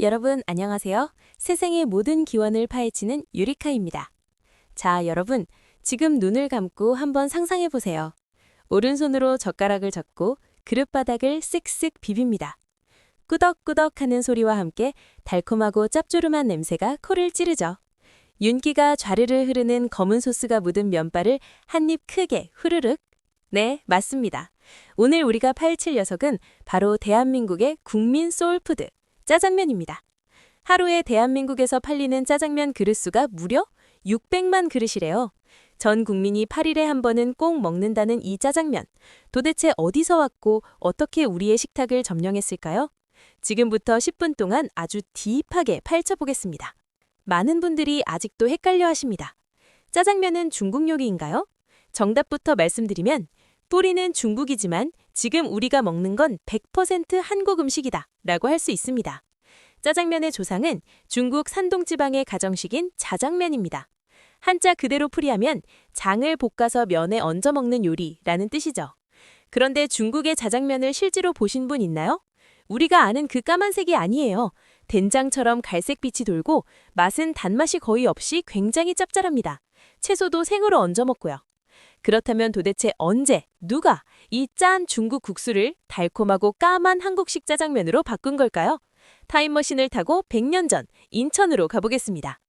여러분 안녕하세요. 세상의 모든 기원을 파헤치는 유리카입니다. 자, 여러분, 지금 눈을 감고 한번 상상해 보세요. 오른손으로 젓가락을 잡고 그릇바닥을 쓱쓱 비빕니다. 꾸덕꾸덕 하는 소리와 함께 달콤하고 짭조름한 냄새가 코를 찌르죠. 윤기가 좌르르 흐르는 검은 소스가 묻은 면발을 한 입 크게 후루룩. 네, 맞습니다. 오늘 우리가 파헤칠 녀석은 바로 대한민국의 국민 소울푸드, 짜장면입니다. 하루에 대한민국에서 팔리는 짜장면 그릇수가 무려 600만 그릇이래요. 전 국민이 8일에 한 번은 꼭 먹는다는 이 짜장면. 도대체 어디서 왔고 어떻게 우리의 식탁을 점령했을까요? 지금부터 10분 동안 아주 딥하게 파헤쳐보겠습니다. 많은 분들이 아직도 헷갈려 하십니다. 짜장면은 중국 요리인가요? 정답부터 말씀드리면 뿌리는 중국이지만 지금 우리가 먹는 건 100% 한국 음식이다 라고 할 수 있습니다. 짜장면의 조상은 중국 산동지방의 가정식인 자장면입니다. 한자 그대로 풀이하면 장을 볶아서 면에 얹어 먹는 요리라는 뜻이죠. 그런데 중국의 자장면을 실제로 보신 분 있나요? 우리가 아는 그 까만색이 아니에요. 된장처럼 갈색빛이 돌고 맛은 단맛이 거의 없이 굉장히 짭짤합니다. 채소도 생으로 얹어 먹고요. 그렇다면 도대체 언제, 누가 이 짠 중국 국수를 달콤하고 까만 한국식 짜장면으로 바꾼 걸까요? 타임머신을 타고 100년 전 인천으로 가보겠습니다.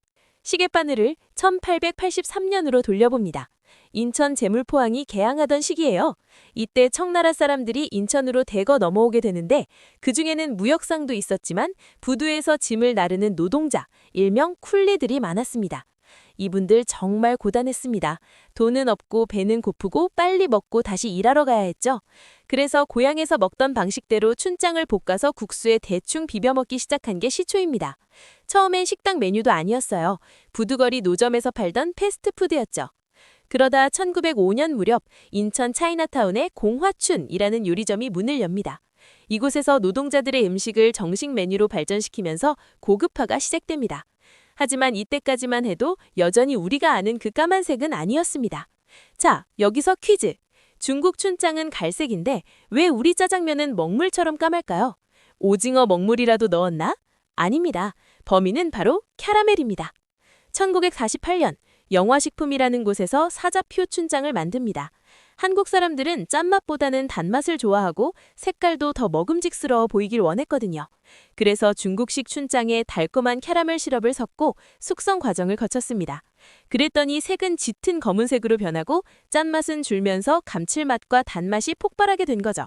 시계바늘을 1883년으로 돌려봅니다. 인천 제물포항이 개항하던 시기예요. 이때 청나라 사람들이 인천으로 대거 넘어오게 되는데 그중에는 무역상도 있었지만 부두에서 짐을 나르는 노동자, 일명 쿨리들이 많았습니다. 이분들 정말 고단했습니다. 돈은 없고 배는 고프고 빨리 먹고 다시 일하러 가야 했죠. 그래서 고향에서 먹던 방식대로 춘장을 볶아서 국수에 대충 비벼 먹기 시작한 게 시초입니다. 처음엔 식당 메뉴도 아니었어요. 부두거리 노점에서 팔던 패스트푸드였죠. 그러다 1905년 무렵 인천 차이나타운에 공화춘이라는 요리점이 문을 엽니다. 이곳에서 노동자들의 음식을 정식 메뉴로 발전시키면서 고급화가 시작됩니다. 하지만 이때까지만 해도 여전히 우리가 아는 그 까만색은 아니었습니다. 자, 여기서 퀴즈. 중국 춘장은 갈색인데 왜 우리 짜장면은 먹물처럼 까말까요? 오징어 먹물이라도 넣었나? 아닙니다. 범인은 바로 캐러멜입니다. 1948년 영화식품이라는 곳에서 사자표 춘장을 만듭니다. 한국 사람들은 짠맛보다는 단맛을 좋아하고 색깔도 더 먹음직스러워 보이길 원했거든요. 그래서 중국식 춘장에 달콤한 캐러멜 시럽을 섞고 숙성 과정을 거쳤습니다. 그랬더니 색은 짙은 검은색으로 변하고 짠맛은 줄면서 감칠맛과 단맛이 폭발하게 된 거죠.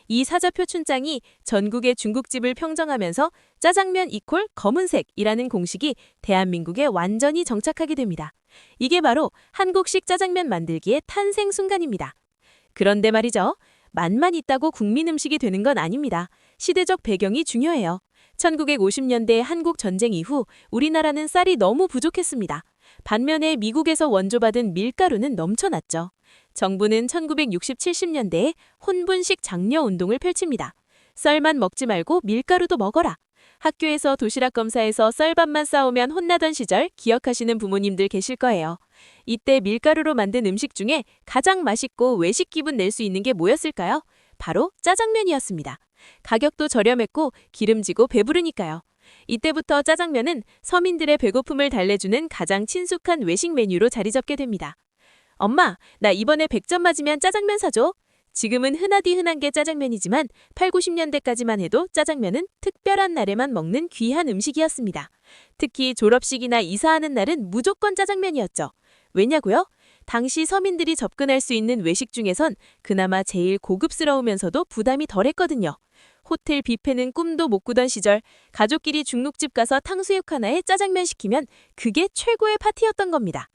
이 사자표 춘장이 전국의 중국집을 평정하면서 짜장면 이퀄 검은색이라는 공식이 대한민국에 완전히 정착하게 됩니다. 이게 바로 한국식 짜장면 만들기의 탄생 순간입니다. 그런데 말이죠. 맛만 있다고 국민 음식이 되는 건 아닙니다. 시대적 배경이 중요해요. 1950년대 한국 전쟁 이후 우리나라는 쌀이 너무 부족했습니다. 반면에 미국에서 원조받은 밀가루는 넘쳐났죠. 정부는 1960, 70년대에 혼분식 장려 운동을 펼칩니다. 쌀만 먹지 말고 밀가루도 먹어라. 학교에서 도시락 검사에서 쌀밥만 싸오면 혼나던 시절 기억하시는 부모님들 계실 거예요. 이때 밀가루로 만든 음식 중에 가장 맛있고 외식 기분 낼 수 있는 게 뭐였을까요? 바로 짜장면이었습니다. 가격도 저렴했고 기름지고 배부르니까요. 이때부터 짜장면은 서민들의 배고픔을 달래주는 가장 친숙한 외식 메뉴로 자리 잡게 됩니다. 엄마, 나 이번에 100점 맞으면 짜장면 사줘. 지금은 흔하디 흔한 게 짜장면이지만 8, 90년대까지만 해도 짜장면은 특별한 날에만 먹는 귀한 음식이었습니다. 특히 졸업식이나 이사하는 날은 무조건 짜장면이었죠. 왜냐고요? 당시 서민들이 접근할 수 있는 외식 중에선 그나마 제일 고급스러우면서도 부담이 덜했거든요. 호텔 뷔페는 꿈도 못 꾸던 시절 가족끼리 중국집 가서 탕수육 하나에 짜장면 시키면 그게 최고의 파티였던 겁니다.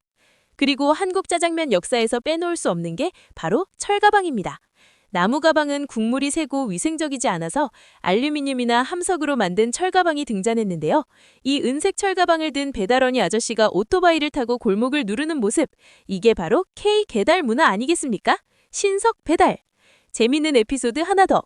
그리고 한국 짜장면 역사에서 빼놓을 수 없는 게 바로 철가방입니다. 나무 가방은 국물이 새고 위생적이지 않아서 알루미늄이나 함석으로 만든 철가방이 등장했는데요. 이 은색 철가방을 든 배달원이 아저씨가 오토바이를 타고 골목을 누르는 모습, 이게 바로 K-계달 문화 아니겠습니까? 신석 배달. 재밌는 에피소드 하나 더.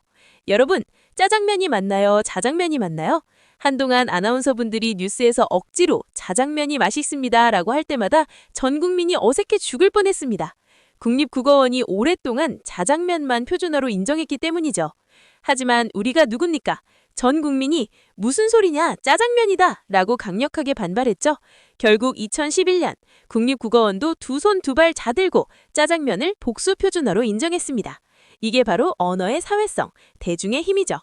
여러분, 짜장면이 맞나요? 자장면이 맞나요? 한동안 아나운서분들이 뉴스에서 억지로 자장면이 맛있습니다 라고 할 때마다 전 국민이 어색해 죽을 뻔했습니다. 국립국어원이 오랫동안 자장면만 표준어로 인정했기 때문이죠. 하지만 우리가 누굽니까? 전 국민이 무슨 소리냐, 짜장면이다 라고 강력하게 반발했죠. 결국 2011년 국립국어원도 두 손 두 발 자들고 짜장면을 복수 표준어로 인정했습니다. 이게 바로 언어의 사회성, 대중의 힘이죠.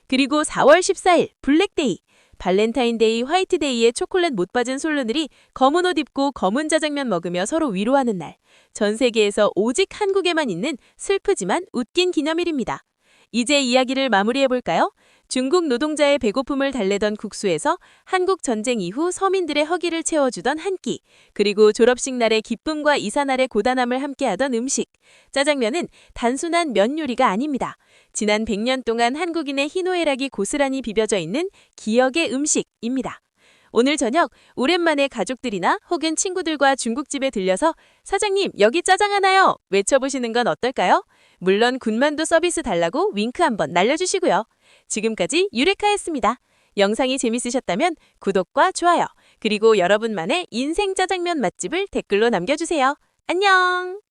그리고 4월 14일 블랙데이, 발렌타인데이, 화이트데이에 초콜릿 못 빠진 솔로들이 검은 옷 입고 검은 짜장면 먹으며 서로 위로하는 날. 전 세계에서 오직 한국에만 있는 슬프지만 웃긴 기념일입니다. 이제 이야기를 마무리해볼까요? 중국 노동자의 배고픔을 달래던 국수에서 한국 전쟁 이후 서민들의 허기를 채워주던 한 끼, 그리고 졸업식 날의 기쁨과 이사 날의 고단함을 함께하던 음식. 짜장면은 단순한 면 요리가 아닙니다. 지난 100년 동안 한국인의 희노애락이 고스란히 비벼져 있는 기억의 음식입니다. 오늘 저녁 오랜만에 가족들이나 혹은 친구들과 중국집에 들려서 사장님 여기 짜장 하나요? 외쳐보시는 건 어떨까요? 물론 군만두 서비스 달라고 윙크 한번 날려주시고요. 지금까지 유레카였습니다. 영상이 재밌으셨다면 구독과 좋아요, 그리고 여러분만의 인생 짜장면 맛집을 댓글로 남겨주세요. 안녕!